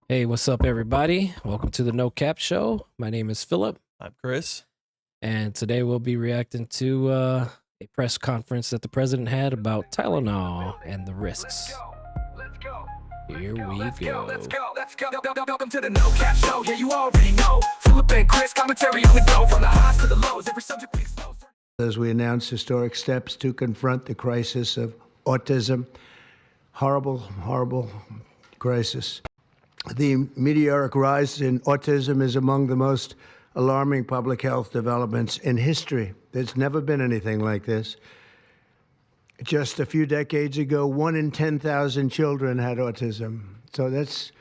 Hey, what's up, everybody? Welcome to the No Cap Show. My name is Phillip, I'm Kris. and today we'll be reacting to a press conference that the president had about Tylenol and the risks. Here we go. Welcome to the No Cap Show. Yeah, you already know. Phillip and Kris, commentary on the go. From the highs to the lows, every subject we expose. As we announce historic steps to confront the crisis of autism, horrible, horrible crisis. The meteoric rise in autism is among the most alarming public health developments in history. There's never been anything like this. Just a few decades ago, 1 in 10,000 children had autism. So that's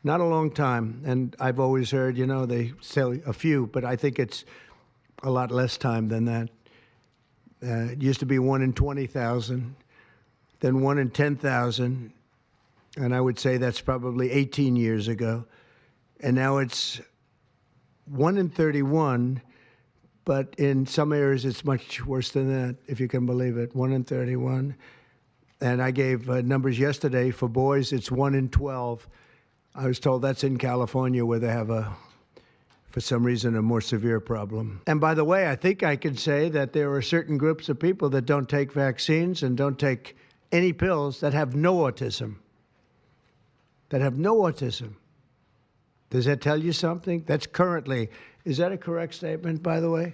not a long time. And I've always heard, they say a few, but I think it's a lot less time than that. It used to be 1 in 20,000, then 1 in 10,000. And I would say that's probably 18 years ago. And now it's 1 in 31, but in some areas it's much worse than that, if you can believe it, 1 in 31. And I gave numbers yesterday. For boys, it's 1 in 12. I was told that's in California, where they have for some reason, a more severe problem. And by the way, I think I can say that there are certain groups of people that don't take vaccines and don't take any pills that have no autism. That have no autism. Does that tell you something? That's currently, is that a correct statement, by the way?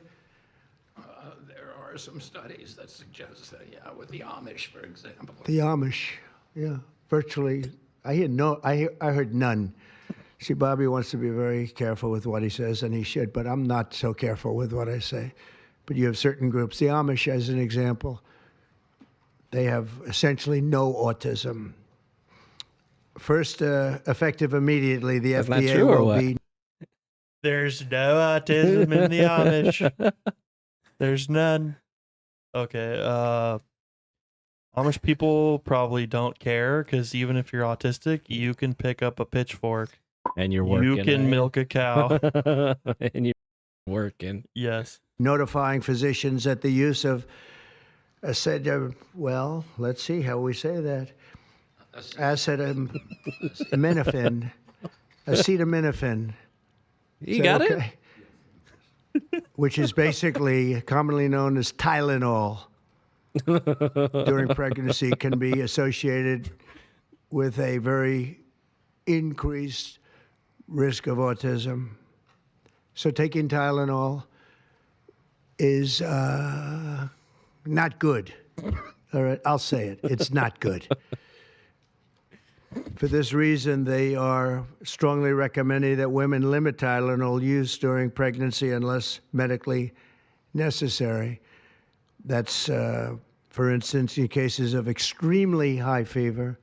There are some studies that suggest that, yeah, with the Amish, for example. The Amish, yeah, virtually. I heard none. See, Bobby wants to be very careful with what he says, and he should, but I'm not so careful with what I say. But you have certain groups. The Amish, as an example, they have essentially no autism. First, effective immediately, the That's not FDA true, or will what? be. There's no autism in the Amish. There's none. Okay. Amish people probably don't care because even if you're autistic, you can pick up a pitchfork. And you're working. You can milk a cow. And you're working. Yes. Notifying physicians that the use of well, let's see how we say that. Acetaminophen. You got it? Which is basically commonly known as Tylenol during pregnancy, can be associated with a very increased risk of autism. So taking Tylenol is not good. All right, I'll say it. It's not good. For this reason, they are strongly recommending that women limit Tylenol use during pregnancy unless medically necessary. That's, for instance, in cases of extremely high fever,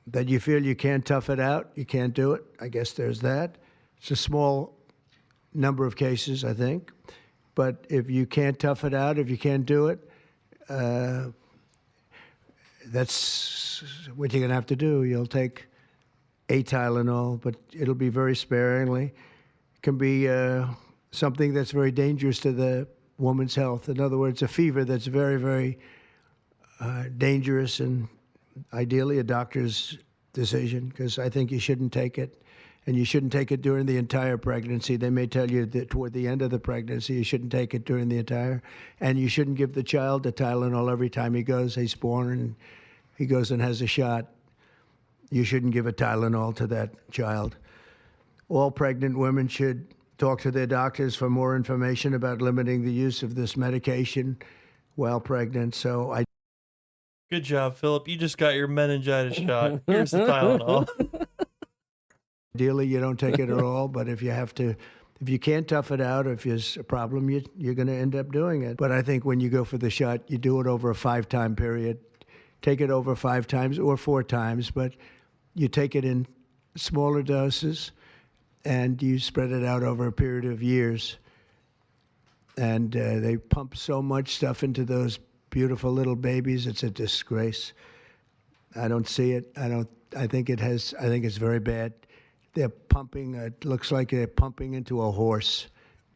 that you feel you can't tough it out, you can't do it. I guess there's that. It's a small number of cases, I think. But if you can't tough it out, if you can't do it, that's what you're going to have to do. You'll take a Tylenol, but it'll be very sparingly. It can be something that's very dangerous to the woman's health. In other words, a fever that's very, very dangerous, and ideally a doctor's decision, because I think you shouldn't take it. And you shouldn't take it during the entire pregnancy. They may tell you that toward the end of the pregnancy, you shouldn't take it during the entire. And you shouldn't give the child the Tylenol every time he's born and he goes and has a shot. You shouldn't give a Tylenol to that child. All pregnant women should talk to their doctors for more information about limiting the use of this medication while pregnant. So Good job, Phillip. You just got your meningitis shot. Here's the Tylenol. ideally, you don't take it at all, but if you can't tough it out, if there's a problem, you're going to end up doing it. But I think when you go for the shot, you do it over a 5-time period. Take it over 5 times or 4 times, but you take it in smaller doses and you spread it out over a period of years. And they pump so much stuff into those beautiful little babies, it's a disgrace. I don't see it. I think it's very bad. They're pumping, it looks like they're pumping into a horse.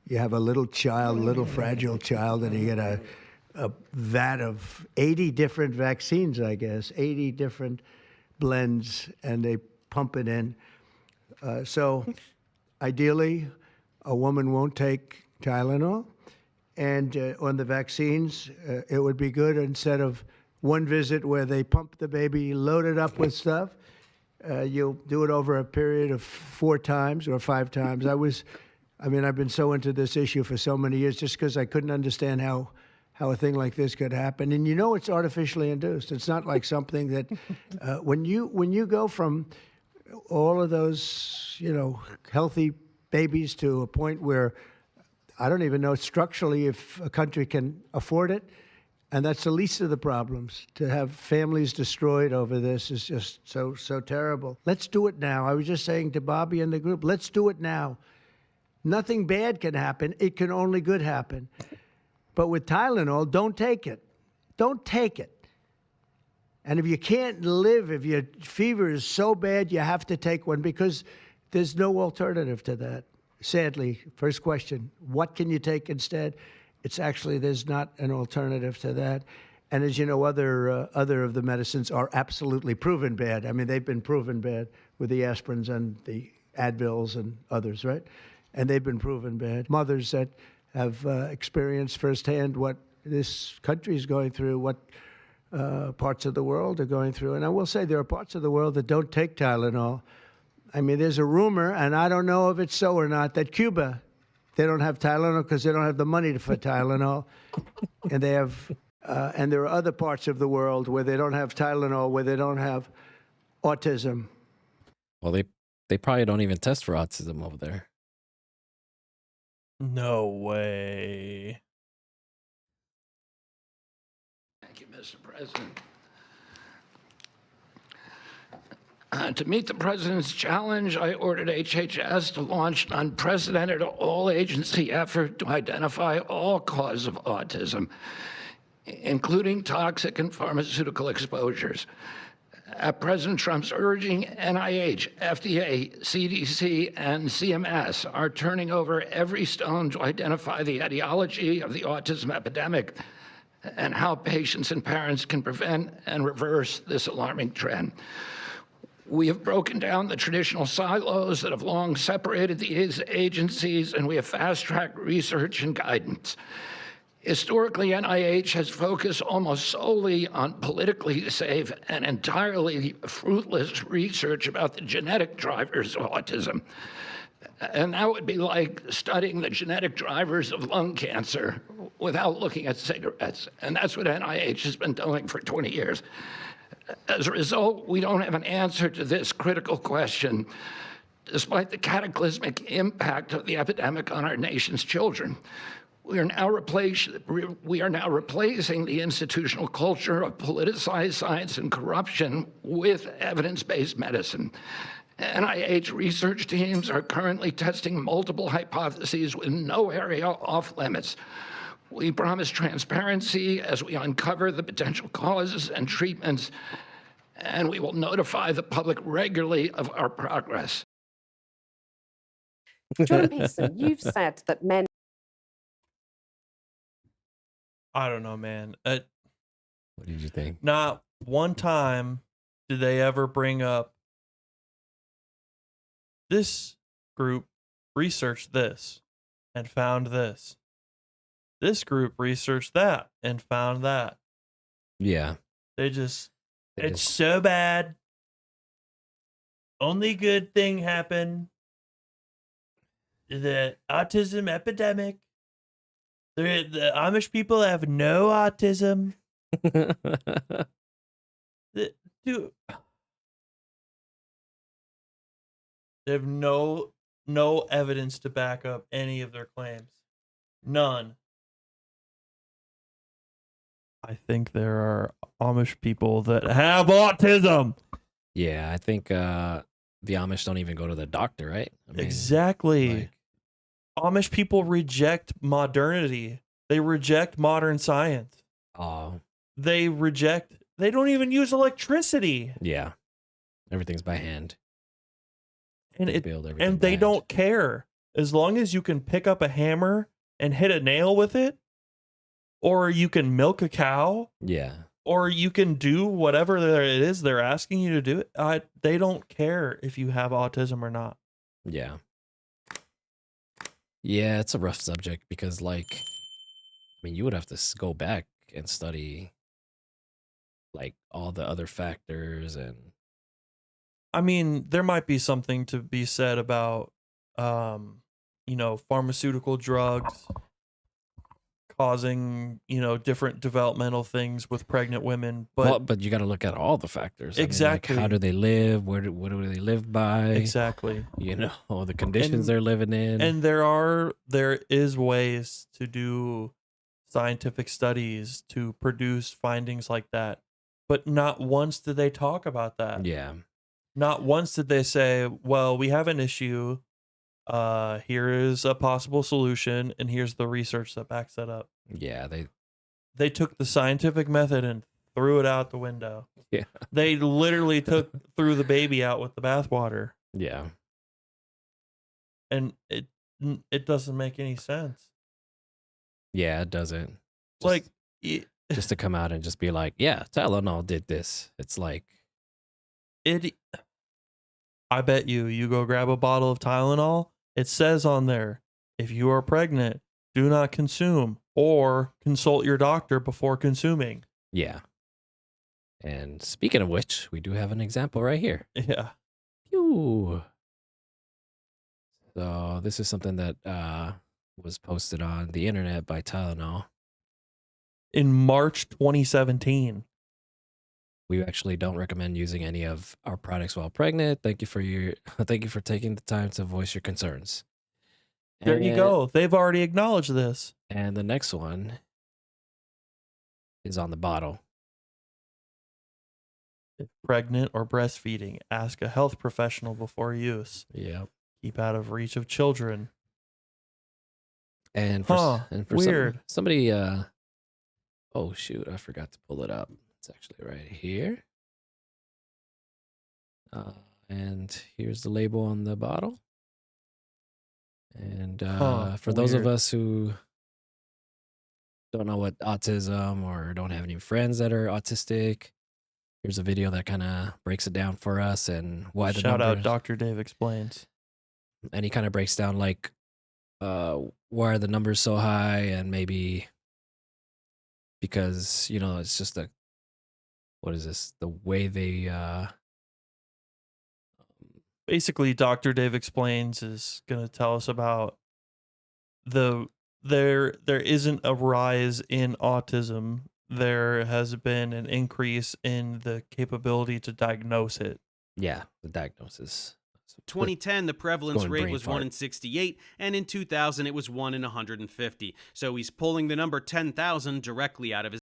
You have a little child, a little fragile child, and you get a vat of 80 different vaccines, I guess, 80 different blends, and they pump it in. So ideally, a woman won't take Tylenol. And on the vaccines, it would be good instead of one visit where they pump the baby, load it up with stuff. You'll do it over a period of 4 times or 5 times. I've been so into this issue for so many years just because I couldn't understand how a thing like this could happen. And it's artificially induced. It's not like something that when you go from all of those, healthy babies to a point where I don't even know structurally if a country can afford it. And that's the least of the problems. To have families destroyed over this is just so terrible. Let's do it now. I was just saying to Bobby and the group, let's do it now. Nothing bad can happen. It can only good happen. But with Tylenol, don't take it. Don't take it. And if you can't live, if your fever is so bad, you have to take one because there's no alternative to that. Sadly, first question, what can you take instead? It's actually, there's not an alternative to that. And as you know, other of the medicines are absolutely proven bad. I mean, they've been proven bad with the aspirins and the Advils and others, right? And they've been proven bad. Mothers that have experienced firsthand what this country is going through, what parts of the world are going through. And I will say there are parts of the world that don't take Tylenol. I mean, there's a rumor, and I don't know if it's so or not, that Cuba, they don't have Tylenol because they don't have the money for Tylenol. And they have, and there are other parts of the world where they don't have Tylenol, where they don't have autism. Well, they probably don't even test for autism over there. No way. Thank you, Mr. President. To meet the president's challenge, I ordered HHS to launch an unprecedented all-agency effort to identify all causes of autism, including toxic and pharmaceutical exposures. At President Trump's urging, NIH, FDA, CDC, and CMS are turning over every stone to identify the etiology of the autism epidemic and how patients and parents can prevent and reverse this alarming trend. We have broken down the traditional silos that have long separated these agencies, and we have fast-tracked research and guidance. Historically, NIH has focused almost solely on politically safe and entirely fruitless research about the genetic drivers of autism. And that would be like studying the genetic drivers of lung cancer without looking at cigarettes. And that's what NIH has been doing for 20 years. As a result, we don't have an answer to this critical question, despite the cataclysmic impact of the epidemic on our nation's children. We are now replacing the institutional culture of politicized science and corruption with evidence-based medicine. NIH research teams are currently testing multiple hypotheses with no area off limits. We promise transparency as we uncover the potential causes and treatments, and we will notify the public regularly of our progress. Jordan Peterson, you've said that men. I don't know, man. What did you think? Not one time did they ever bring up this group researched this and found this. This group researched that and found that. Yeah. It's so bad. Only good thing happened. The autism epidemic. The Amish people have no autism. Dude, they have no evidence to back up any of their claims. None. I think there are Amish people that have autism. Yeah, I think the Amish don't even go to the doctor, right? I mean, Exactly. Amish people reject modernity. They reject modern science. Oh, They don't even use electricity. yeah. Everything's by hand. And They build everything and by they hand. don't care. As long as you can pick up a hammer and hit a nail with it, or you can milk a cow, Yeah. or you can do whatever it is they're asking you to do. They don't care if you have autism or not. Yeah. Yeah, it's a rough subject because, like, I mean, you would have to go back and study, like, all the other factors and. I mean, there might be something to be said about, pharmaceutical drugs causing, different developmental things with pregnant women, Well, but but you got to look at all the factors. I mean, like, exactly, how do they live? What do they live by? exactly. You know, the conditions And they're living in. and there is ways to do scientific studies to produce findings like that, but not once did they talk about that. Yeah. Not once did they say, well, we have an issue. Here is a possible solution, and here's the research that backs that up. Yeah, They took the scientific method and threw it out the window. Yeah. They literally threw the baby out with the bathwater, Yeah. and it doesn't make any sense. Yeah, it doesn't. Just, Like, it, just to come out and just be like, yeah, Tylenol did this. It's like, I bet you go grab a bottle of Tylenol. It says on there, if you are pregnant, do not consume or consult your doctor before consuming. yeah. And speaking of which, we do have an example right here. Yeah. Pew. So this is something that was posted on the internet by Tylenol. In March 2017. We actually don't recommend using any of our products while pregnant. Thank you for taking the time to voice your concerns. There you go. They've already acknowledged this. And the next one is on the bottle. If pregnant or breastfeeding, ask a health professional before use. Yeah. Keep out of reach of children. And for weird. somebody oh shoot, I forgot to pull it up. It's actually right here. And here's the label on the bottle. And for those of weird. us who don't know what autism or don't have any friends that are autistic, here's a video that kind of breaks it down for us and why the Shout out numbers. Dr. Dave Explains. And he kind of breaks down like why are the numbers so high, and maybe because it's just what is this, the way they Basically, Dr. Dave Explains is going to tell us about there isn't a rise in autism. There has been an increase in the capability to diagnose it. the diagnosis. 2010, the prevalence Going rate brain was fart. 1 in 68, and in 2000, it was 1 in 150. So he's pulling the number 10,000 directly out of his.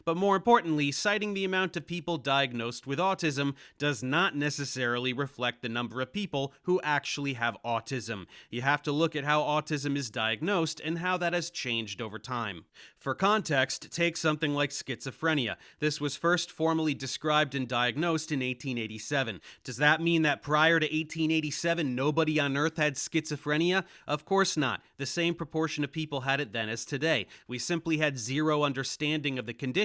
But more importantly, citing the amount of people diagnosed with autism does not necessarily reflect the number of people who actually have autism. You have to look at how autism is diagnosed and how that has changed over time. For context, take something like schizophrenia. This was first formally described and diagnosed in 1887. Does that mean that prior to 1887, nobody on Earth had schizophrenia? Of course not. The same proportion of people had it then as today. We simply had zero understanding of the condition,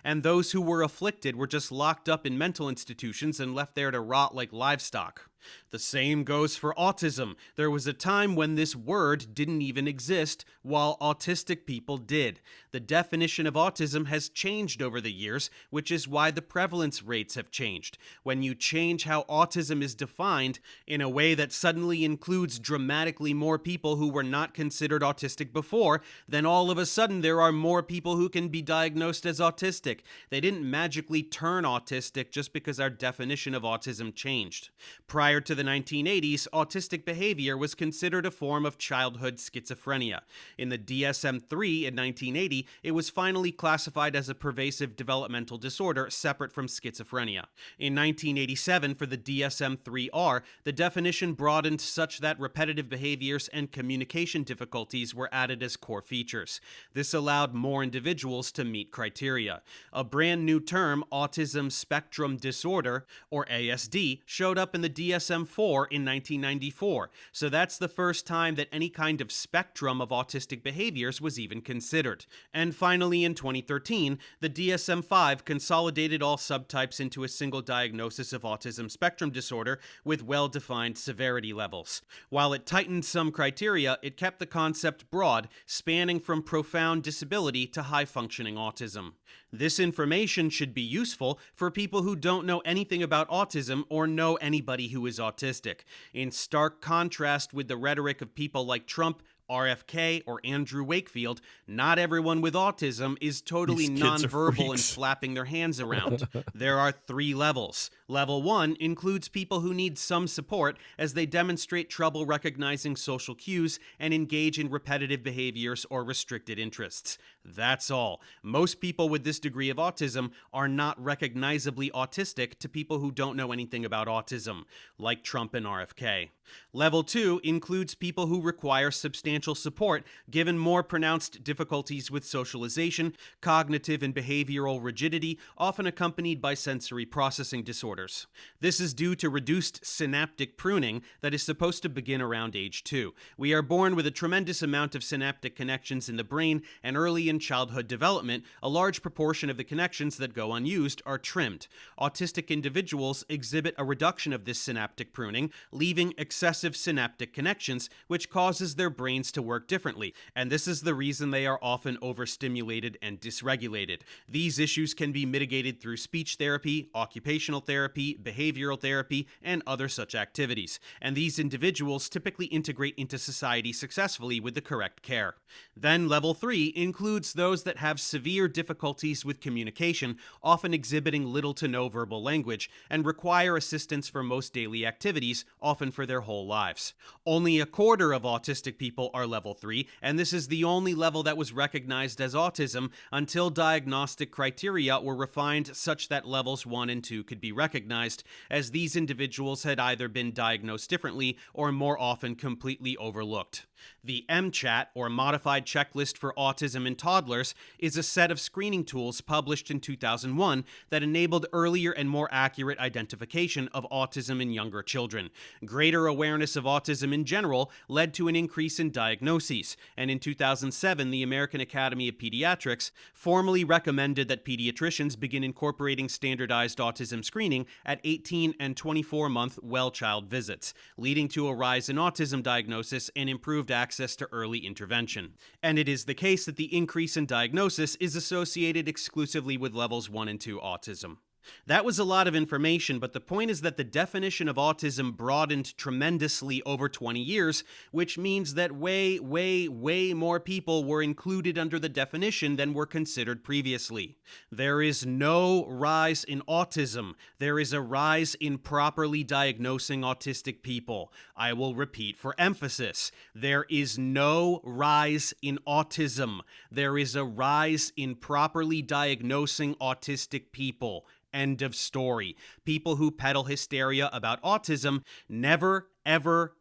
and those who were afflicted were just locked up in mental institutions and left there to rot like livestock. The same goes for autism. There was a time when this word didn't even exist, while autistic people did. The definition of autism has changed over the years, which is why the prevalence rates have changed. When you change how autism is defined in a way that suddenly includes dramatically more people who were not considered autistic before, then all of a sudden there are more people who can be diagnosed as autistic. They didn't magically turn autistic just because our definition of autism changed. Prior to the 1980s, autistic behavior was considered a form of childhood schizophrenia. In the DSM-3 in 1980, it was finally classified as a pervasive developmental disorder separate from schizophrenia. In 1987, for the DSM-3R, the definition broadened such that repetitive behaviors and communication difficulties were added as core features. This allowed more individuals to meet criteria. A brand new term, autism spectrum disorder, or ASD, showed up in the DSM DSM-4 in 1994, so that's the first time that any kind of spectrum of autistic behaviors was even considered. And finally, in 2013, the DSM-5 consolidated all subtypes into a single diagnosis of autism spectrum disorder with well-defined severity levels. While it tightened some criteria, it kept the concept broad, spanning from profound disability to high-functioning autism. This information should be useful for people who don't know anything about autism or know anybody who is autistic. In stark contrast with the rhetoric of people like Trump, RFK, or Andrew Wakefield, not everyone with autism is totally These kids are nonverbal and freaks. flapping their hands around. There are 3 levels. Level 1 includes people who need some support as they demonstrate trouble recognizing social cues and engage in repetitive behaviors or restricted interests. That's all. Most people with this degree of autism are not recognizably autistic to people who don't know anything about autism, like Trump and RFK. Level 2 includes people who require substantial support given more pronounced difficulties with socialization, cognitive and behavioral rigidity, often accompanied by sensory processing disorders. This is due to reduced synaptic pruning that is supposed to begin around age 2. We are born with a tremendous amount of synaptic connections in the brain, and early in childhood development, a large proportion of the connections that go unused are trimmed. Autistic individuals exhibit a reduction of this synaptic pruning, leaving excessive synaptic connections, which causes their brains to work differently, and this is the reason they are often overstimulated and dysregulated. These issues can be mitigated through speech therapy, occupational therapy, behavioral therapy, and other such activities, and these individuals typically integrate into society successfully with the correct care. Then level 3 includes those that have severe difficulties with communication, often exhibiting little to no verbal language, and require assistance for most daily activities, often for their whole lives. Only a quarter of autistic people are level 3, and this is the only level that was recognized as autism until diagnostic criteria were refined such that levels 1 and 2 could be recognized, as these individuals had either been diagnosed differently or more often completely overlooked. The MCHAT, or Modified Checklist for Autism in Toddlers, is a set of screening tools published in 2001 that enabled earlier and more accurate identification of autism in younger children. Greater awareness of autism in general led to an increase in diagnoses, and in 2007, the American Academy of Pediatrics formally recommended that pediatricians begin incorporating standardized autism screening at 18 and 24-month well-child visits, leading to a rise in autism diagnosis and improved access to early intervention. And it is the case that the increase in diagnosis is associated exclusively with levels 1 and 2 autism. That was a lot of information, but the point is that the definition of autism broadened tremendously over 20 years, which means that way more people were included under the definition than were considered previously. There is no rise in autism. There is a rise in properly diagnosing autistic people. I will repeat for emphasis. There is no rise in autism. There is a rise in properly diagnosing autistic people. End of story. People who peddle hysteria about autism never, ever,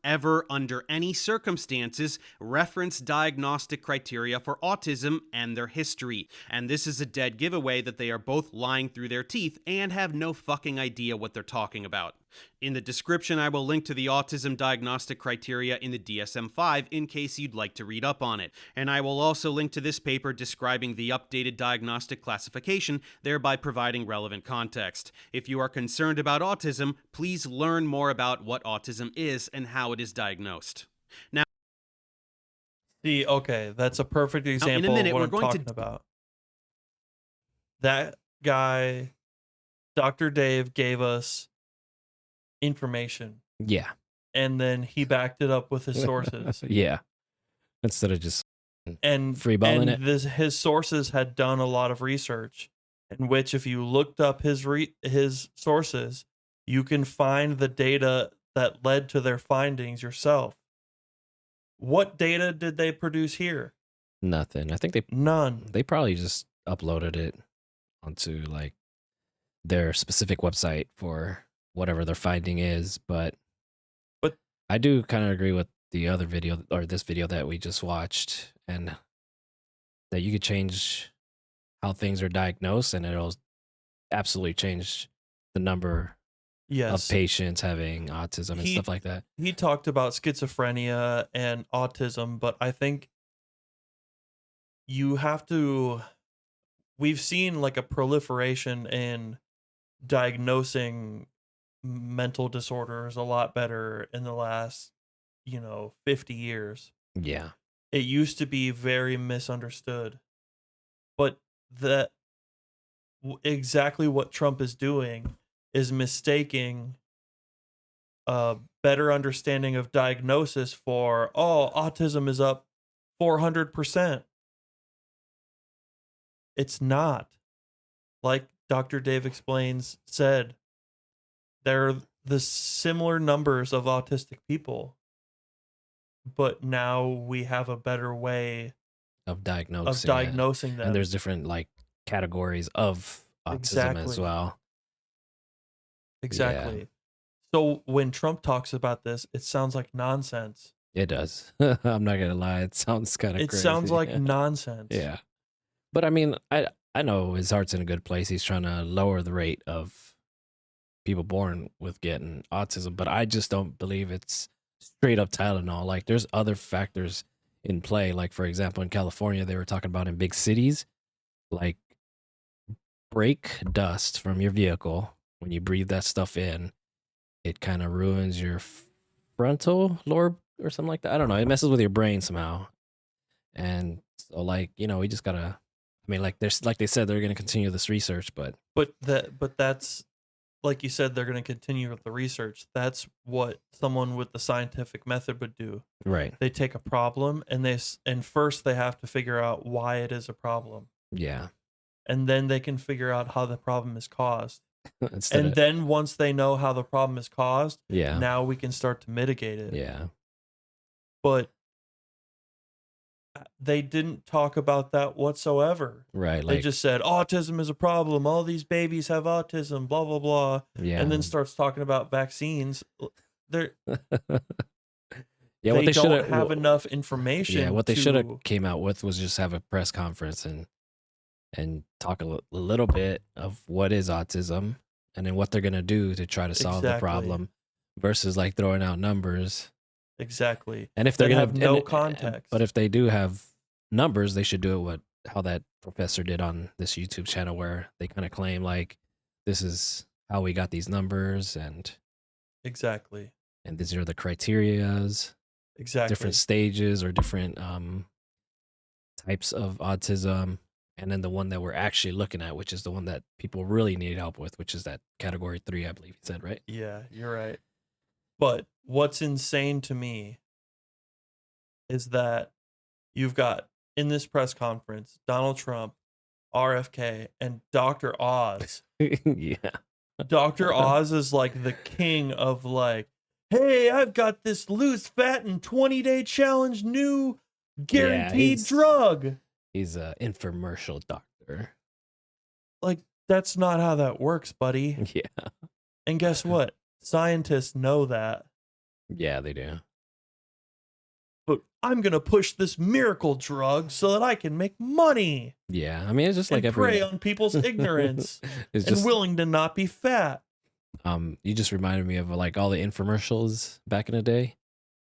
under any circumstances, reference diagnostic criteria for autism and their history. And this is a dead giveaway that they are both lying through their teeth and have no fucking idea what they're talking about. In the description, I will link to the autism diagnostic criteria in the DSM-5 in case you'd like to read up on it. And I will also link to this paper describing the updated diagnostic classification, thereby providing relevant context. If you are concerned about autism, please learn more about what autism is and how it is diagnosed. Now, See, okay, that's a perfect example minute, of what we're I'm going to talking about. That guy, Dr. Dave, gave us information, Yeah. and then he backed it up with his sources. Yeah. Instead of just And freeballing it. his sources had done a lot of research, in which if you looked up his sources, you can find the data that led to their findings yourself. What data did they produce here? Nothing. I think None. they probably just uploaded it onto like their specific website for whatever their finding is, but I do kind of agree with the other video or this video that we just watched, and that you could change how things are diagnosed and it'll absolutely change the number Yes. patients having autism and He stuff like that. he talked about schizophrenia and autism, but I think you have to we've seen like a proliferation in diagnosing mental disorders a lot better in the last, 50 years. Yeah. It used to be very misunderstood. But that exactly what Trump is doing is mistaking a better understanding of diagnosis for, oh, autism is up 400%. It's not. Like Dr. Dave explains, said, there are the similar numbers of autistic people, but now we have a better way Of of diagnosing it. diagnosing them. And there's different like categories of autism as Exactly. well. Exactly. So when Trump talks about this, it sounds like nonsense. It does. I'm not gonna lie. It sounds kind of It crazy. sounds like nonsense. Yeah. But I mean, I know his heart's in a good place. He's trying to lower the rate of people born with getting autism, but I just don't believe it's straight up Tylenol. Like there's other factors in play. Like for example, in California, they were talking about in big cities, like brake dust from your vehicle when you breathe that stuff in, it kind of ruins your frontal lobe or something like that. I don't know. It messes with your brain somehow. And so like, we just gotta I mean, like there's like they said they're gonna continue this research, but But that's like you said, they're going to continue with the research. That's what someone with the scientific method would do. right. They take a problem and first they have to figure out why it is a problem, Yeah. and then they can figure out how the problem is caused. Instead And of then once they know how the problem is caused, yeah. now we can start to mitigate it. Yeah. But they didn't talk about that whatsoever. Right. They Like just said autism is a problem. All these babies have autism, blah blah blah. yeah. And then starts talking about vaccines. They're yeah, what they they should don't have enough information. Yeah, what they should have to- came out with was just have a press conference and talk a little bit of what is autism and then what they're gonna do to try to solve the Exactly. problem, versus like throwing out numbers. Exactly. And if they're That gonna have no and- context. but if they do have numbers, they should do it how that professor did on this YouTube channel, where they kind of claim like this is how we got these numbers and Exactly. these are the criterias, Exactly. different stages or different types of autism, and then the one that we're actually looking at, which is the one that people really need help with, which is that category 3, I believe he said, right? Yeah, you're right. But what's insane to me is that you've got in this press conference Donald Trump, RFK, and Dr. Oz. Yeah. Dr. Oz is like the king of like, hey, I've got this lose fat in 20-day challenge new guaranteed he's- drug. He's a infomercial doctor. Like, that's not how that works, buddy. Yeah. And guess what? Scientists know that. Yeah, they do. But I'm going to push this miracle drug so that I can make money Yeah. I mean, it's just like and prey every on people's ignorance it's and just willing to not be fat. you just reminded me of like all the infomercials back in the day.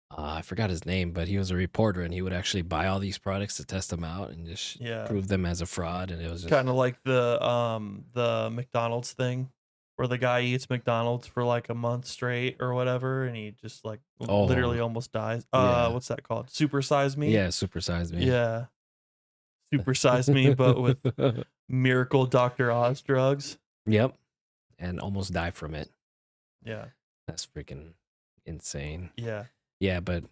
I forgot his name, but he was a reporter and he would actually buy all these products to test them out and just Yeah. prove them as a fraud. And it was just Kind of like the McDonald's thing where the guy eats McDonald's for like a month straight or whatever and he just like literally almost dies. Yeah. What's that called? Supersize Me? yeah, supersize me. Yeah. Supersize Me, but with miracle Dr. Oz drugs. Yep. And almost die from it. Yeah. That's freaking insane. Yeah. Yeah, but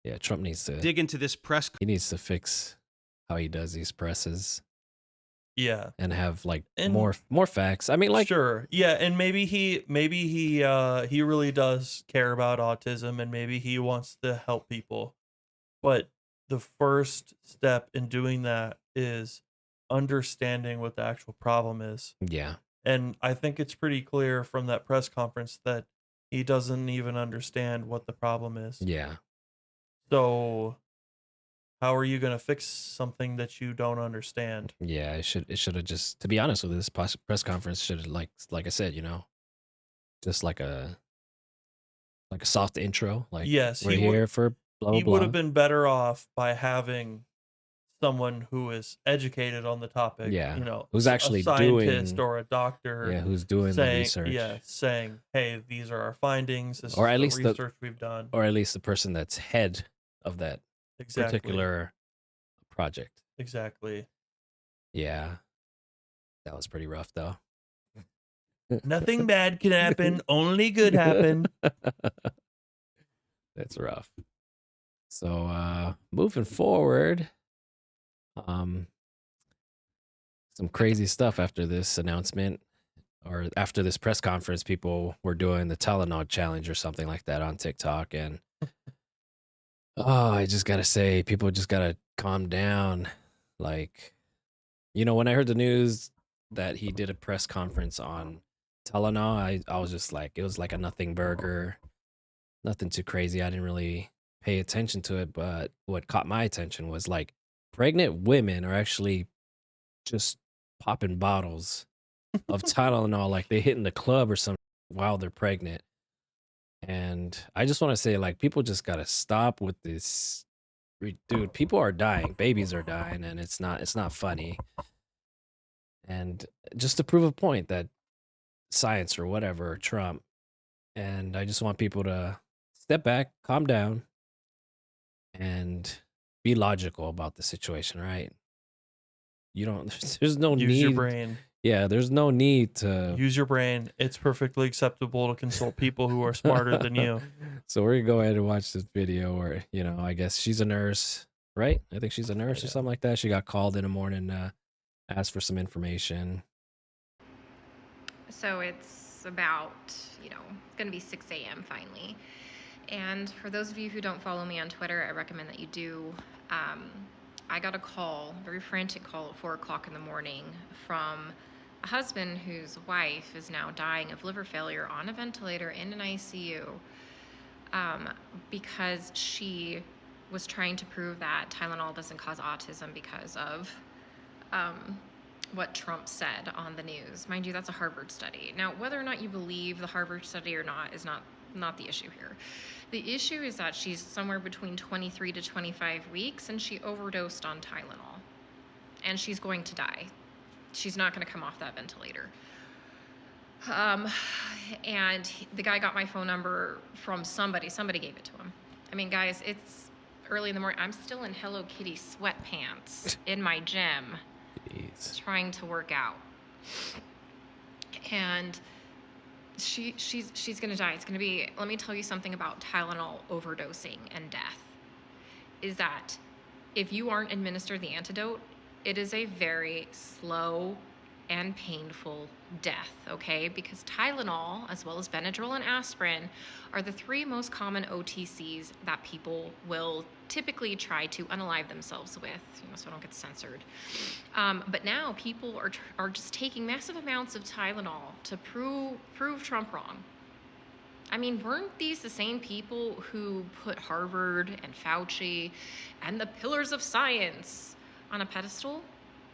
yeah, Trump needs to Dig into this press he needs to fix how he does these presses Yeah. and have like And- more facts. I mean, like sure. Yeah, and maybe he really does care about autism and maybe he wants to help people. But the first step in doing that is understanding what the actual problem is. yeah. And I think it's pretty clear from that press conference that he doesn't even understand what the problem is. Yeah. So how are you going to fix something that you don't understand? Yeah, it should have just, to be honest with you, this press conference should have like I said, just like a soft intro, like Yes, we're here for blah he blah would have blah. been better off by having someone who is educated on the topic, Yeah, you know, who's a actually scientist doing or a doctor who's doing the research, saying, hey, these are our findings. This or is at the least the research we've done. person that's head of that Exactly. particular project. Exactly. Yeah, that was pretty rough though. Nothing bad can happen. Only good happen. That's rough. So moving forward, um, some crazy stuff after this announcement or after this press conference. People were doing the Tylenol challenge or something like that on TikTok, and I just gotta say, people just gotta calm down. Like, when I heard the news that he did a press conference on Tylenol, I was just like, it was like a nothing burger, nothing too crazy. I didn't really pay attention to it, but what caught my attention was like pregnant women are actually just popping bottles of Tylenol, like they hitting the club or something while they're pregnant. And I just want to say, like, people just gotta stop with this. Dude, people are dying, babies are dying, and it's not funny. And just to prove a point that science or whatever, Trump, and I just want people to step back, calm down, and be logical about the situation, right? You don't, there's no Use your need. brain. Yeah, there's no need to. Use your brain. It's perfectly acceptable to consult people who are smarter than you. So we're gonna go ahead and watch this video where, I guess she's a nurse, right? I think she's a nurse or Yeah. something like that. She got called in the morning, asked for some information. So it's about, it's going to be 6 a.m. finally. And for those of you who don't follow me on Twitter, I recommend that you do. I got a call, a very frantic call at 4 o'clock in the morning from a husband whose wife is now dying of liver failure on a ventilator in an ICU because she was trying to prove that Tylenol doesn't cause autism because of what Trump said on the news. Mind you, that's a Harvard study. Now, whether or not you believe the Harvard study or not is not the issue here. The issue is that she's somewhere between 23 to 25 weeks and she overdosed on Tylenol. And she's going to die. She's not going to come off that ventilator. And the guy got my phone number from somebody. Somebody gave it to him. I mean, guys, it's early in the morning. I'm still in Hello Kitty sweatpants in my gym. Jeez. Trying to work out. And she's gonna die. It's gonna be, let me tell you something about Tylenol overdosing and death, is that if you aren't administered the antidote, it is a very slow and painful death, okay? Because Tylenol, as well as Benadryl and aspirin, are the 3 most common OTCs that people will typically try to unalive themselves with, so I don't get censored. But now people are just taking massive amounts of Tylenol to prove Trump wrong. I mean, weren't these the same people who put Harvard and Fauci and the pillars of science on a pedestal?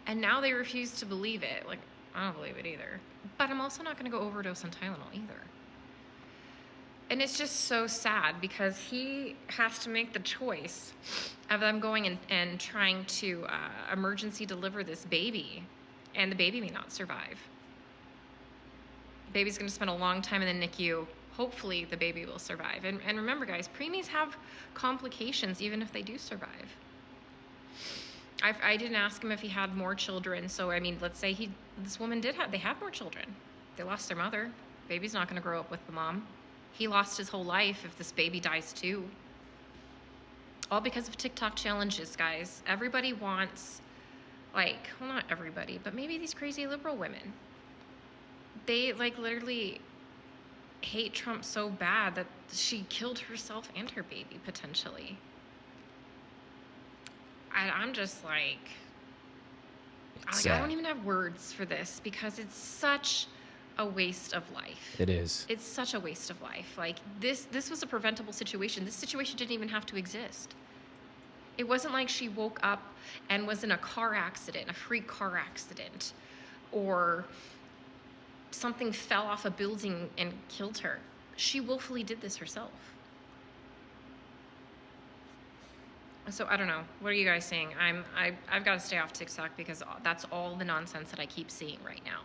And now they refuse to believe it. Like, I don't believe it either. But I'm also not going to go overdose on Tylenol either. And it's just so sad because he has to make the choice of them going and trying to emergency deliver this baby. And the baby may not survive. The baby's going to spend a long time in the NICU. Hopefully the baby will survive. And remember, guys, preemies have complications even if they do survive. I didn't ask him if he had more children. So, I mean, let's say this woman they had more children. They lost their mother. Baby's not going to grow up with the mom. He lost his whole life if this baby dies too. All because of TikTok challenges, guys. Everybody wants, well, not everybody, but maybe these crazy liberal women. They, literally hate Trump so bad that she killed herself and her baby, potentially. I'm just I don't even have words for this because it's such a waste of life. It is. It's such a waste of life. This was a preventable situation. This situation didn't even have to exist. It wasn't like she woke up and was in a car accident, a freak car accident, or something fell off a building and killed her. She willfully did this herself. So I don't know. What are you guys saying? I've got to stay off TikTok because that's all the nonsense that I keep seeing right now.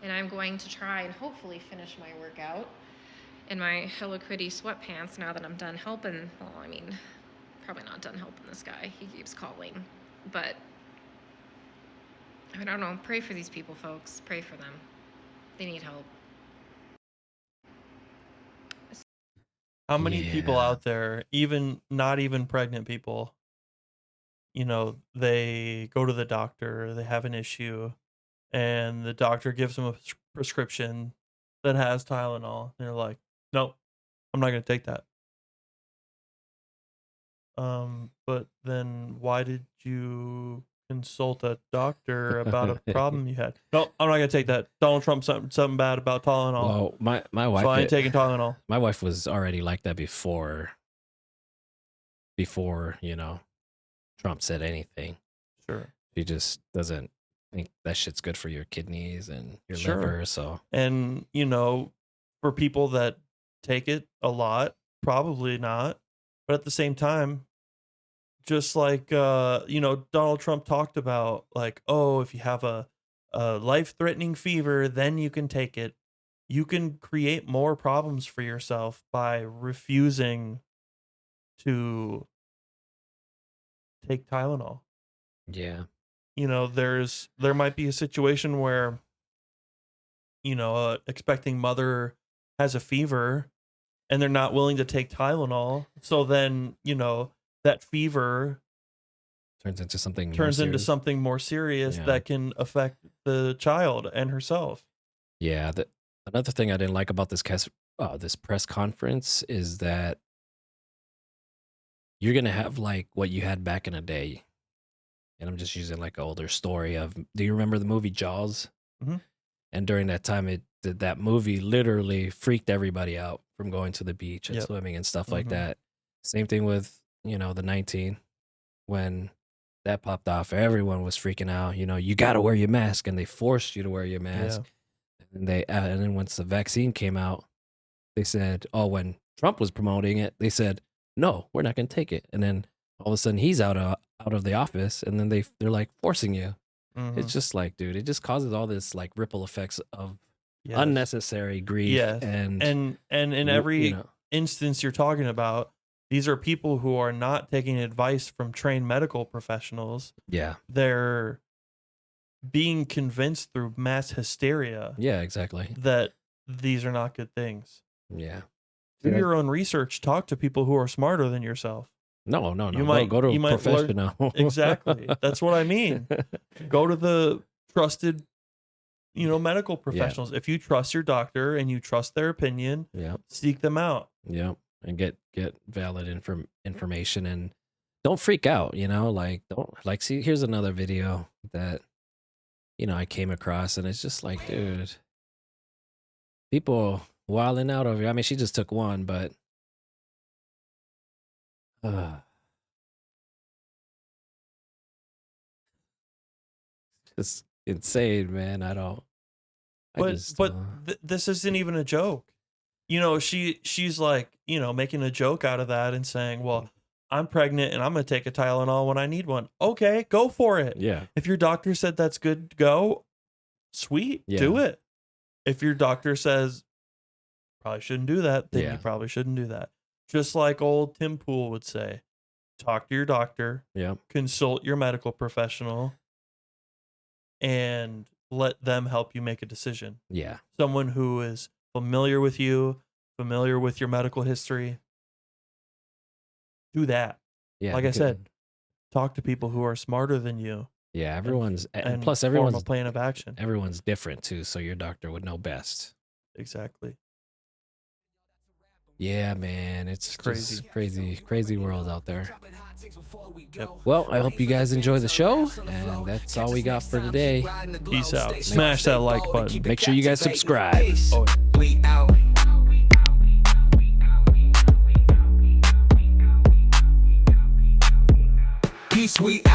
And I'm going to try and hopefully finish my workout in my Hello Kitty sweatpants now that I'm done helping. Well, I mean, probably not done helping this guy. He keeps calling. But I don't know. Pray for these people, folks. Pray for them. They need help. How many people Yeah. out there, even not even pregnant people, you know, they go to the doctor, they have an issue, and the doctor gives them a prescription that has Tylenol. They're like, nope, I'm not going to take that. But then why did you consult a doctor about a problem you had? No, I'm not going to take that. Donald Trump something bad about Tylenol. Well, my So wife, I ain't taking Tylenol. my wife was already like that before, you know, Trump said anything. Sure. She just doesn't think that shit's good for your kidneys and your Sure. liver. So And, you know, for people that take it a lot, probably not. But at the same time, just like, you know, Donald Trump talked about, like, oh, if you have a life-threatening fever, then you can take it. You can create more problems for yourself by refusing to take Tylenol. yeah, You know, there might be a situation where, you know, expecting mother has a fever and they're not willing to take Tylenol. So then, you know, that fever turns into something more serious Yeah. that can affect the child and herself. Yeah. Another thing I didn't like about this press conference is that you're gonna have like what you had back in the day, and I'm just using like an older story of. Do you remember the movie Jaws? Mhm. And during that time, that movie literally freaked everybody out from going to the beach and Yep. swimming and stuff like Mhm. that. Same thing with the 19 when that popped off. Everyone was freaking out. You got to wear your mask, and they forced you to wear your mask. And then once the vaccine came out, they said, "Oh, when Trump was promoting it, they said, no, we're not going to take it." And then all of a sudden, he's out of the office, and then they're like forcing you. Mhm. It's just like, dude, it just causes all this like ripple effects of Yes. unnecessary grief. Yes. And in every instance you're talking about, these are people who are not taking advice from trained medical professionals. yeah, They're being convinced through mass hysteria yeah, exactly. that these are not good things. Yeah. Do Yeah. your own research. Talk to people who are smarter than yourself. No. You might go to you a might learn- professional. Exactly. That's what I mean. Go to the trusted, medical professionals. If you trust your doctor and you trust their opinion, Yeah. seek them out. Yeah. And get valid information, and don't freak out, see, here's another video that, I came across, and it's just like, dude, people wilding out over here. I mean, she just took one, but just insane, man. This isn't even a joke. She's like, making a joke out of that and saying, well, I'm pregnant and I'm going to take a Tylenol when I need one. Okay, go for it. yeah, If your doctor said that's good to go, sweet, do Yeah. it. If your doctor says probably shouldn't do that, then Yeah. you probably shouldn't do that. Just like old Tim Pool would say, talk to your doctor, yeah, consult your medical professional, and let them help you make a decision. yeah, Someone who is familiar with you, familiar with your medical history. Do that. yeah. Like I because- said, talk to people who are smarter than you. yeah, everyone's, and And plus form a everyone's plan of action. everyone's different too, so your doctor would know best. Exactly. Yeah, man, it's crazy. just crazy world out there. Yep. Well, I hope you guys enjoy the show, and that's all we got for today. Peace out. Smash that like button. Make sure you guys subscribe. Oh, We out. Peace, we out.